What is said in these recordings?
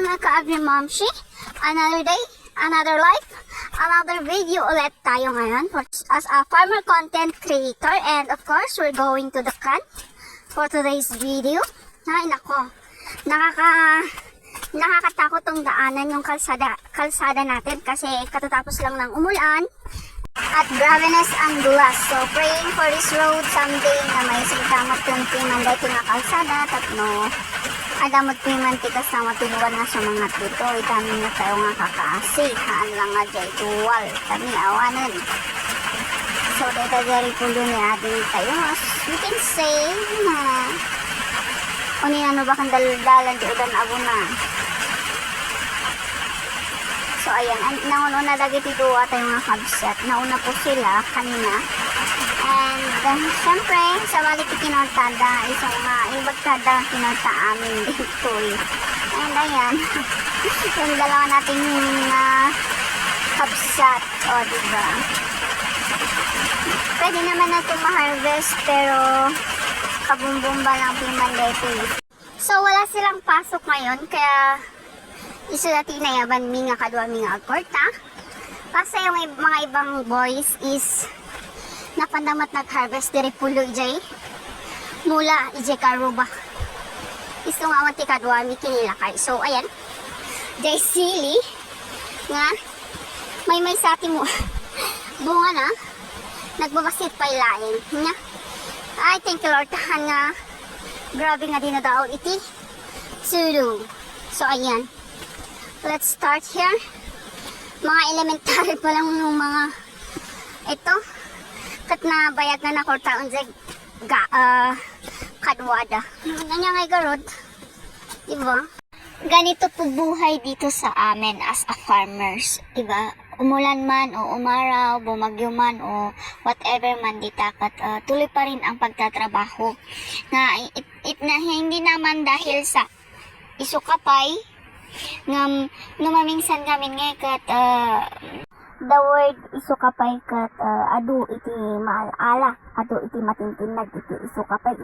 mga ka-agri-momshi. Another day, another life, another video ulit tayo ngayon as a farmer content creator. And of course, we're going to the can for today's video. Ay, nako. Nakakatakot tong daanan yung kalsada natin kasi katatapos lang ng umulan. At graveness ang dulas. So, praying for this road someday na may singkamat yung pimanday ko na kalsada. Tatno, adamot piman tikas na matuluan nga sa mga dito. Itami na tayo nga kakaasi. Haan lang nga dyan tuwal. Kami awanan. So, dito dyan pulo ni ating tayo. As you can say na ano ba kang daldalan di udan abo na. So ayan, nauna lagi dito tayo mga kabsat. Nauna po sila kanina. And syempre, sa balik kinartada, isang ibagtada kinarta amin dito eh. And ayan, yung dalawa nating kabsat. O, diba? Pwede naman na ito ma-harvest, pero kabumbumba lang piman dito eh. So wala silang pasok ngayon, kaya isulati na yaban mi nga kadwa mi nga agkorta. Kasi yung mga ibang boys is napandamat nag-harvest diri pulo ijay mula ijay karuba. Isto nga awan ti kadwa mi kinilakay. So ayan, jay sili nga may sati mo bunga na nagbabasit pa ilain nya. Ay, thank you Lord, tahan nga grabe nga dinadaon iti sulu. So ayan, let's start here. Mga elementary pa lang yung mga ito. Kat na bayag na nakortaon sa kadwada. Ganyan ngay garod. Diba? Ganito po buhay dito sa amin as a farmers. Diba? Umulan man o umaraw, bumagyo man o whatever man ditakat, tuloy pa rin ang pagtatrabaho. Na hindi naman dahil sa isukapay ngam numamingsan kami nga kat the word isukapay kat adu iti maalala, adu iti matintinag iti isukapay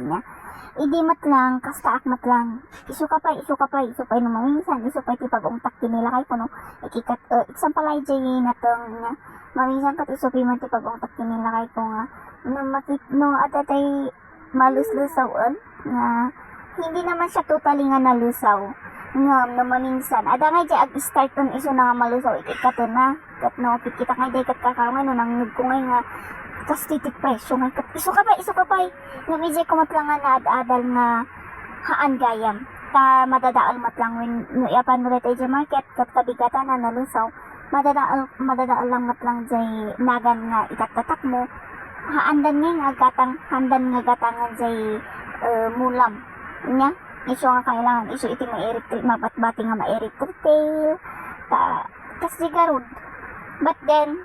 niya. Idi matlang kasta akmat lang isukapay numamingsan isupay ti pag-ungtak tinila kay kuno ikikat example ay jay natong nga mamingsan kat isupi man ti pag-ungtak tinila kay ko nga no atatay maluslusawan nga hindi naman siya totally nga nalusaw nga maminsan ada nga di ag-start on iso na nga malusaw ikikato na kat no kita nga di kat kakawin no nang nagkungay nga kas titik presyo nga kat iso ka pa nga medyo kumatlang nga naad-adal nga haan gayam ta madadaal matlang when no iapan mo tayo sa market kat kabigatan na nalusaw madadaal lang matlang jay nagan nga itatatak mo haandan nga handan nga gatangan jay mulam nya iso nga kailangan iso iti ma-erik mapatbati nga ma-erik retail tas digarod but then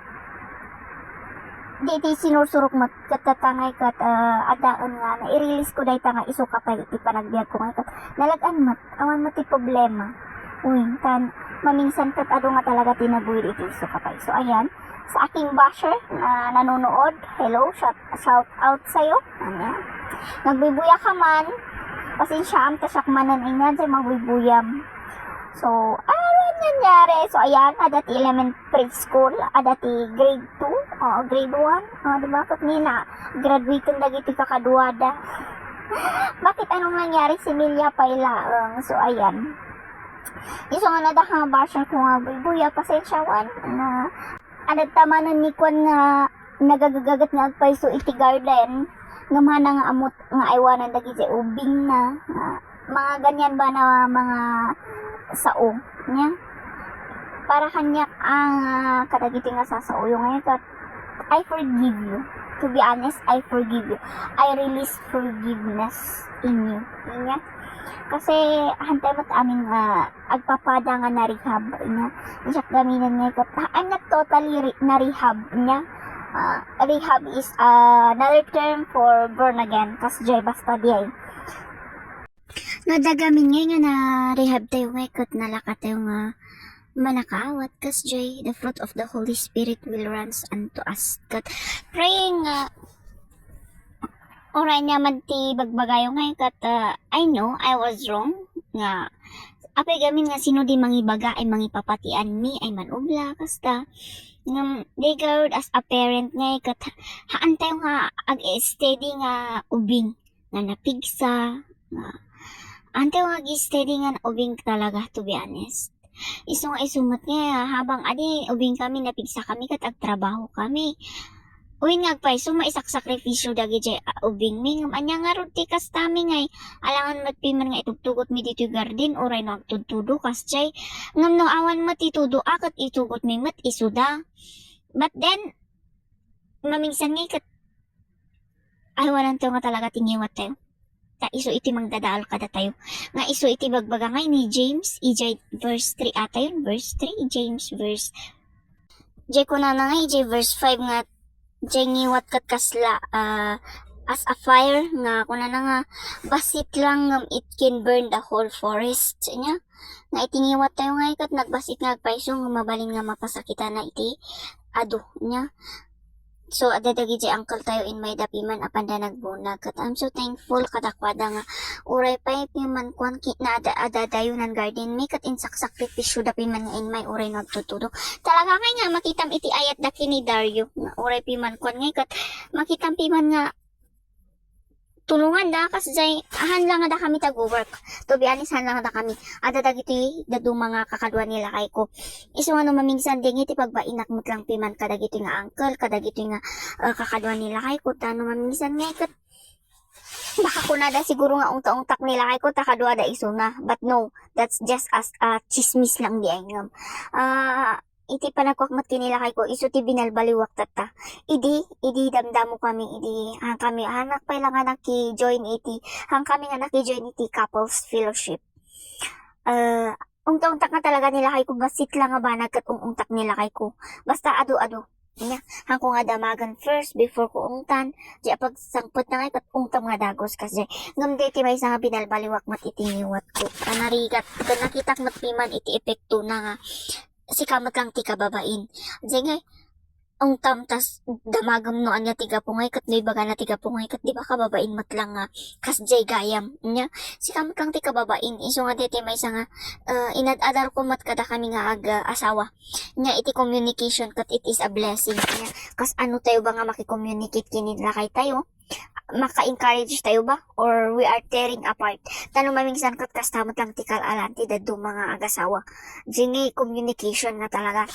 di sinursurok mat katatangay kat adaan nga na i-release ko dahi nga iso kapay iti panagbiag ko nga kat nalagan mat awan mo ti problema uwing kan mamingsan kat ado nga talaga tinabuhid iti iso kapay. So ayan, sa aking basher na nanonood, hello, shout out sa'yo. Ayan, nagbibuya ka man pasensya am tasak manan inyan sa magbibuyam. So, nangyari. So, ayan, adati elementary school, adati grade 2, grade 1, diba? Kat nina, graduating dagiti kakaduada. Bakit anong nangyari si Milia Pailaang? So, ayan. Iso nga nadahang basher ko nga buya, pasensyawan, na adat tamanan ni Kwan nga nagagagat nga agpay so iti garden. Nga mana nga amot nga aywanan dagi sa ubing na mga ganyan ba na mga sao nya para kanyak ang kadagiti nga sasao yung ngayon kat I forgive you, to be honest, I forgive you, I release forgiveness in you nya kasi hantay mo't amin nga agpapada nga na rehab nya isak gaminan nga kat I'm not totally na rehab nya. Rehab is another term for born again kas joy basta diay nadagamin nga na rehab tayo nga kat nalakat tayo nga manakawat kas joy the fruit of the Holy Spirit will runs unto us kat praying oray naman ti bagbagayo nga kat I know I was wrong nga apay gamin nga sino di mangibaga ay mangipapatian mi ay manubla kasta ngam they guard as a parent nga kat haantay nga ag steady nga ubing nga napigsa nga antay nga steady nga ubing talaga, to be honest. Iso nga isumat nga habang adi ubing kami napigsa kami kat ag trabaho kami. Uwin nga pa, so maisak sakripisyo dagi jay ubing mi ngam anya nga ruti kas tami ngay alangan matpiman nga itugtugot mi dito garden oray no agtudtudo kas jay ngam no awan mat itudo akat itugot mi mat isuda. But then mamingsan nga kat ay wanan to nga talaga tingiwat tayo. Ta iso iti magdadaal kada tayo. Nga iso iti bagbaga ngay ni James, ijay verse 3 ata yun, verse 3, James verse. Jay ko na nga ijay verse 5 nga jay ngiwat kat kasla as a fire nga kuna na nga basit lang ngam it can burn the whole forest nya nga itingiwat tayo nga ikat nagbasit nga agpaiso nga mabalin nga mapasakita na iti ado nya. So adadagi jay uncle tayo in may dapiman apanda nagbunag kat I'm so thankful kadakwada nga uray pa piman kwan na adadayunan garden mi kat insaksak pisyo dapiman nga in may uray nagtutudok talaga kay nga makitam iti ayat daki ni Dario nga uray piman kwan nga kat makitam piman nga tulungan da kas jay ahan lang da kami tag-work. To be honest, han lang da kami. Ada dagiti dadu mga kakadwa nila kay ko. Iso ano mamingsan ding iti pagbainak mo lang piman kadagiti nga uncle, kadagiti nga kakadwa nila kay ko tano mamingsan nga kat baka kunada siguro nga ungta-ungtak nila kay ko takadwa da iso na. But no, that's just as chismis lang di ay ngam. Iti panagkwakmat kinila kay ko iso ti binalbaliwak tata idi damdamo kami idi hang kami anak pa lang nga naki-join iti hang kami nga naki-join iti couples fellowship ungta-ungtak nga talaga nila kay ko basit lang nga banag kat ungtak nila kay ko basta ado-ado nya hang ko nga damagan first before ko ungtan di pag sangpot na ngay kat ungtam nga dagos kasi ngam di iti may nga binalbaliwak mat itiniwat ko kanarigat kan nakitak mat piman iti epekto na nga si kamot lang ti kababain. Diyan nga, ang tamtas damagam no anya tiga pungay kat no ibaga na tiga pungay kat di ba kababain mat lang nga kas jay gayam nya si kamot lang ti kababain iso nga diti may nga inadadar ko mat kada kami nga asawa nya iti communication kat it is a blessing nya kas ano tayo ba nga makicommunicate kinila kay tayo maka-encourage tayo ba or we are tearing apart tanong mamingsan kat kastamot lang tikal alanti dadu mga agasawa jini communication nga talaga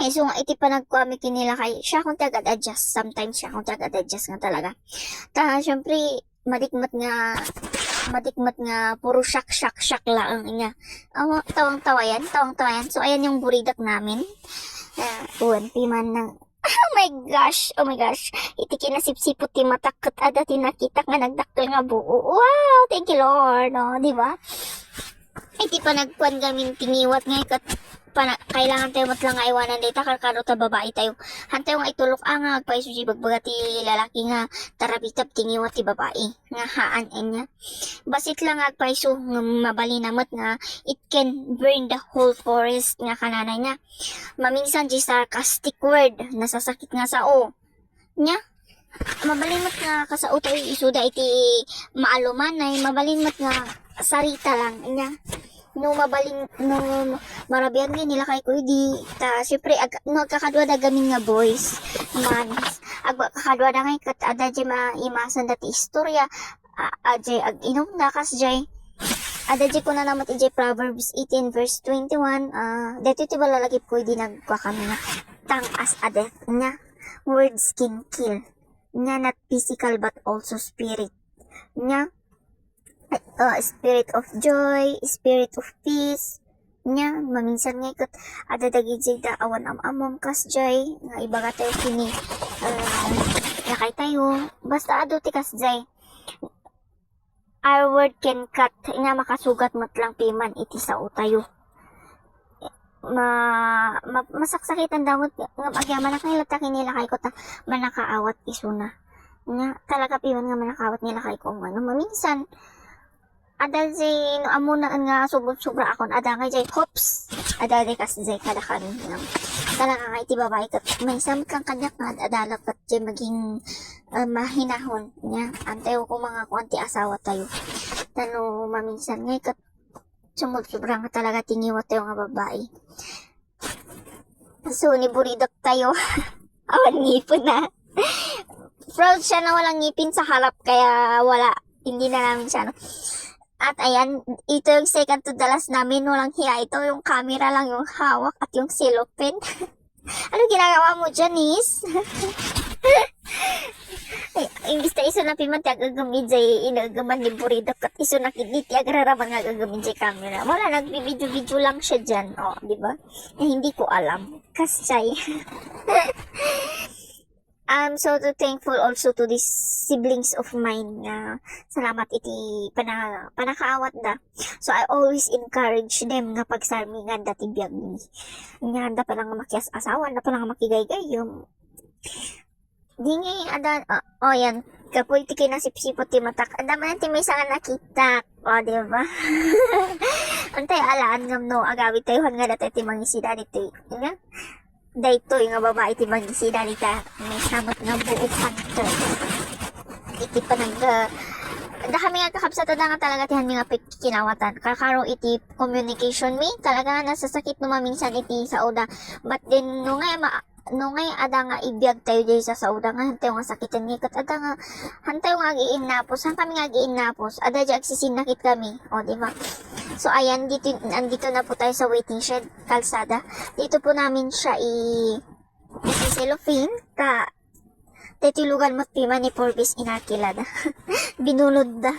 so nga iti panagkwami kinila kay siya kung tagad-adjust sometimes siya kung tagad-adjust nga talaga syempre madikmat nga puro shak lang niya tawang-tawa yan so ayan yung buridak namin uwan piman ng oh my gosh. Iti kinasipsipot ti matakot ada tinakita nga nagdakkel nga buo. Wow, thank you Lord, no, di ba? Iti pa nagkuan gamin tingiwat nga ikat kailangan tayo matlang nga iwanan dita karkano ta babae tayo. Hantayo nga itulok nga agpaiso si bagbaga ti lalaki nga tarabitap tingiwat ti babae nga haan enya. Basit lang agpaiso nga mabalinamat nga it can burn the whole forest nga kananay nga. Mamingsan di sarcastic word nasasakit nga sa o. Nya mabalinmat nga kasao tayo isuda iti maalumanay mabalinmat nga sarita lang nya. No marabian nga nila kay ko di ta syempre nagkakadwa da gamin nga boys man agkakadwa da ngay kat ada jay maimasan dati istorya ajay ag inom na kas jay ada jay ko na namat ijay Proverbs 18 verse 21 dito ti balalagip ko di nagkwa kami nga tang as a death nga words can kill nga not physical but also spirit nga spirit of joy, spirit of peace nya maminsan nga ikat ada dagiti da awan amam kas jay nga ibaga tayo kini yakay tayo basta ado ti kas jay our word can cut nga makasugat mat lang piman iti sao tayo masaksakitan damot nga agyaman na kanila ta kinila kay ko ta manakaawat isuna nga talaga piman nga manakawat nila kay ko ano maminsan ada jay no amuna nga sobra akon ada nga jay hops ada de kas jay kada kami nga talaga nga iti babae kat may samot kang kanyak nga adalap kat jay maging mahinahon nya antayo ko mga kwanti asawa tayo tano maminsan nga kat Sobra nga talaga tingiwat tayo nga babae. So, ni Buridok tayo. Awan ngipon na. Proud siya na walang ngipin sa harap, kaya wala. Hindi na namin siya, no? At ayan, ito yung second to the last namin. Walang hiya. Ito yung camera lang yung hawak at yung cellophane. Ano ginagawa mo dyan, Nis? Imbis na iso na piman tiag gagamit jay inagaman ni Buridok at iso na kinit tiag raraman nga gagamit jay camera. Wala, nagbibidyo-video lang siya dyan. O, di ba? Hindi ko alam. Kasay. I'm so thankful also to these siblings of mine nga salamat iti panakaawat da. So I always encourage them nga pagsarmingan dati biyag ni. Nga da pa lang makias asawa, da pa lang makigaygay yung di nga adan yan kapoy ti kinasipsipot ti matak ada man ti may nga nakita o di ba. Antay alaan ngam no agawit tayo nga dati ti mangisida dito nga dayto nga babae ti mangisida dita may samot nga buok hunter iti panag da kami nga kakabsata da nga talaga ti nga kinawatan kakaro iti communication me talaga nga nasasakit no maminsan iti sa oda but then no nga ada nga ibiyag tayo dyan sa sauda nga hantayo nga sakitan nga kat ada nga hantayo nga giinapos han kami nga giinapos ada dyan agsisinakit kami o diba. So ayan andito na po tayo sa waiting shed kalsada dito po namin siya cellophane ka titilugan matpima ni Forbes inakilada. Binulod da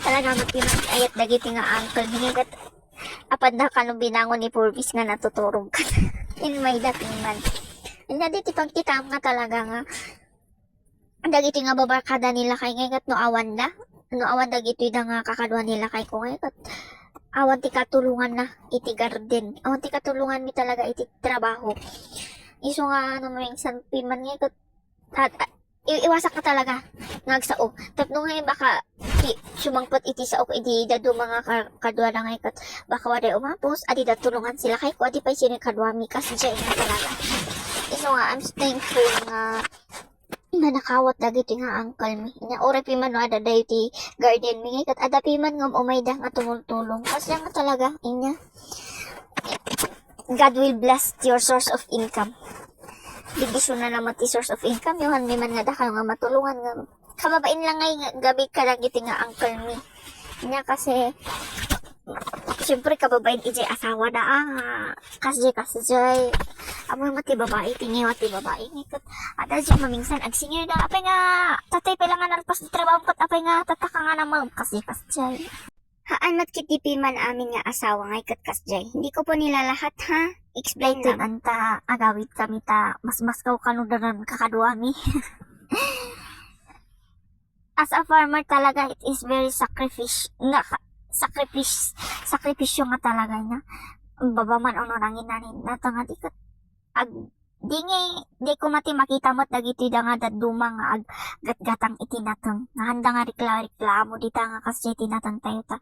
talaga matpima ayat dagiti nga uncle hinigat apad na kanong binangon ni Forbes nga natuturog ka in may datingan. Hindi diti pagtitam nga talaga nga dagiti nga babarkada nila kay ngayon no awan dagiti da nga kakadwa nila kay ko ngayon awan ti katulungan na iti garden awan ti katulungan mi talaga iti trabaho iso nga ano may sanpiman ngayon iwasak ka talaga ngagsao tapno ngayon baka sumangpot iti sao iti dadu mga kadwa na ngayon baka waday umapos adi datulungan sila kay ko adi pa sino kadwa mi kasi dyan nga talaga. So nga, I'm thankful nga nakawat dagiti nga uncle mi. Nya ore piman no ada dayti garden mi kat ada piman ngam umayda nga tumultulong. Kasi nga talaga inya God will bless your source of income. Digisyon na naman ti source of income yung mi man nga dakayo nga matulungan nga kababain lang ngay gabi ka dagiti nga uncle mi. Nya kasi siyempre kababain ijay asawa na kasjay amoy mati babae tingiwa ti babae ngikot ada dyan mamingsan agsingir na apay nga tatay pa lang nga nalpas di trabaho kat apay nga tataka nga naman kasjay haan mat kitipi man amin nga asawa nga ikat kasjay hindi ko po nila lahat ha explain lang anta agawit kami ta mas kaw kanudaran kakadwa mi. As a farmer talaga it is very sakripisyo nga talaga niya. Babaman ono nangin nanin natanga dikat di ko mati makita mo't dagiti da nga daduma nga gatgatang itinatang nga handa nga reklamo dita nga kasi tinatang tayo ta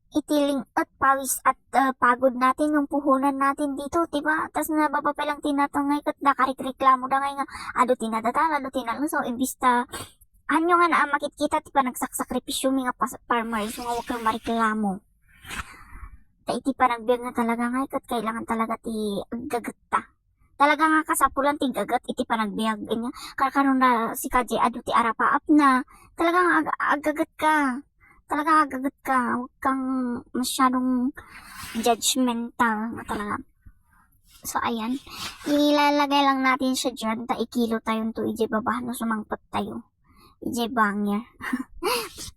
itiling at pawis at pagod natin yung puhunan natin dito diba tas nababapelang tinatang nga ikat nakareklamo da nga ado tinadatan ado tinatang so imbista anyo nga na makikita ti pa nagsakripisyo mi nga farmers nga wag kang mareklamo ta iti pa nagbiag nga talaga nga ikat kailangan talaga ti gagat talaga nga kasapulan ti gagat iti pa nagbiag niya karon na si Kaje adu ti arapaap na talaga nga agagat ka wag kang masyadong judgmental nga talaga. So ayan ilalagay lang natin siya dyan ta ikilo tayong to ije baba no sumangpot tayo ije bangya.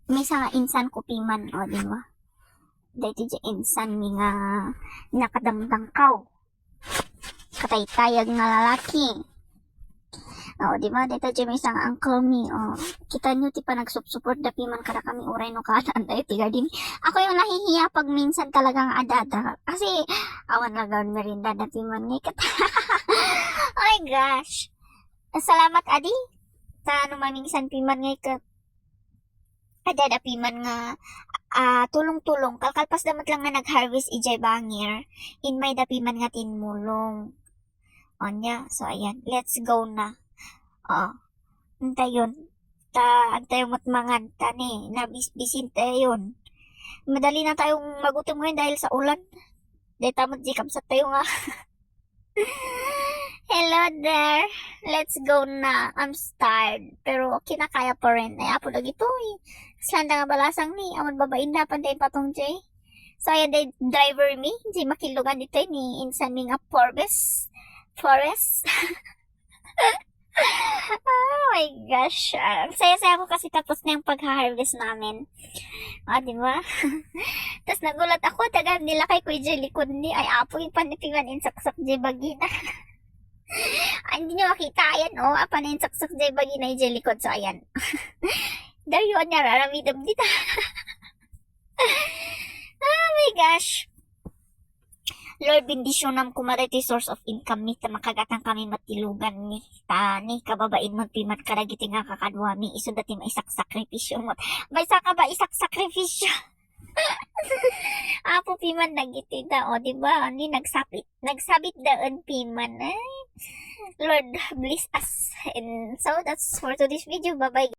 May nga insan kupiman o diba dahil ti insan mi nga nakadamdang kaw kataytayag nga lalaki o diba dito ti may isang uncle mi o kita nyo ti pa nagsupport dapi man kada kami uray no kaadaan tayo ti garden ako yung nahihiya pag minsan talagang adada kasi awan lagan merinda dapi man ngikat. Oh my gosh salamat adi ta ano maminsan piman ngikat ada piman nga tulong-tulong kalkalpas damat lang nga nag-harvest ijay bangir in may dapiman nga tinmulong onya so ayan let's go na antayon ta antayo matmangan tani nabisbisin tayon Madali na tayong magutom ngayon dahil sa ulan. Dahil tamad jikam sa tayo nga. Hello there. Let's go na. I'm tired. Pero kinakaya pa rin. Ay, apo lagi to eh. Slanda nga balasang ni. Awan babain na panday patong Jay. So, ayan day driver mi. Jay makilugan dito eh, ni insan mi nga forest. Oh my gosh. Ang saya-saya ko kasi tapos na yung pag-harvest namin. Di ba? Tapos nagulat ako, taga nila kay Kuya Jay likod ni. Ay, apo yung panitiwan insaksak Jay bagina. Ay, hindi nyo makita. Ayan, oh. Apa na yung saksak Jay bagina yung Jay likod. So, ayan. There yun niya, raramidam dito. Oh my gosh. Lord, bendisyonam kumariti source of income ni makagatang kami matilugan ni tani kababain mo pimat karagiti nga kakadwa mi iso dati maisak sakripisyo mo. May saka ba isak sakripisyo? Apo piman nagiti da o di ba? Ani nagsabit daan piman. Ay, Lord bless us. And so that's for today's video. Bye bye.